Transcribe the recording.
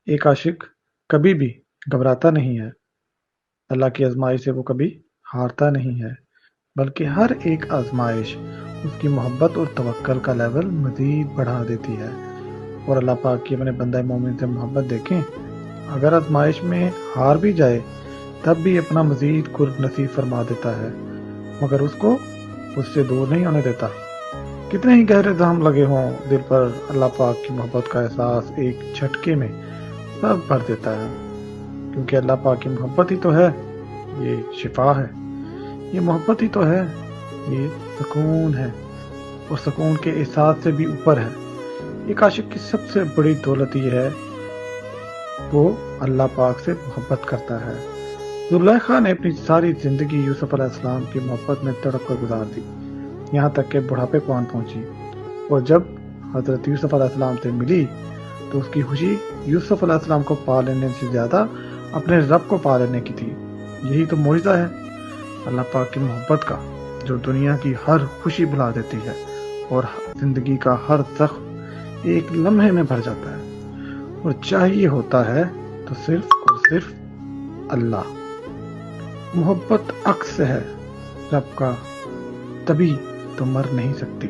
एक आशिक कभी भी घबराता नहीं है। अल्लाह की आजमाइश से वो कभी हारता नहीं है, बल्कि हर एक आजमाइश उसकी मोहब्बत और तवक्कल का लेवल मजीद बढ़ा देती है। और अल्लाह पाक की अपने बंदा मोमिन से मोहब्बत देखें, अगर आजमाइश में हार भी जाए तब भी अपना मजीद कुर्ब नसीब फरमा देता है, मगर उसको उससे दूर नहीं होने देता। कितने ही गहरे दाम लगे हों दिल पर, अल्लाह पाक की मोहब्बत का एहसास एक झटके में सब भर देता है। क्योंकि अल्लाह पाक की मोहब्बत ही तो है ये शिफा है, ये मोहब्बत ही तो है ये सुकून है, और सुकून के एहसास से भी ऊपर है। एक आशिक की सबसे बड़ी दौलत ये है, वो अल्लाह पाक से मोहब्बत करता है। जुलेखा ने अपनी सारी जिंदगी यूसुफ अलैहिस्सलाम की मोहब्बत में तड़प कर गुजार दी, यहाँ तक के बुढ़ापे को आन पहुंची। और जब हजरत यूसुफ अलैहिस्सलाम से मिली तो उसकी खुशी यूसुफ अलैहिस्सलाम को पा लेने से ज्यादा अपने रब को पा लेने की थी। यही तो मौजज़ा है अल्लाह पाक की मोहब्बत का, जो दुनिया की हर खुशी भुला देती है और जिंदगी का हर जख्म एक लम्हे में भर जाता है। और चाहिए होता है तो सिर्फ और सिर्फ अल्लाह। मोहब्बत अक्स है रब का, तभी तो मर नहीं सकती।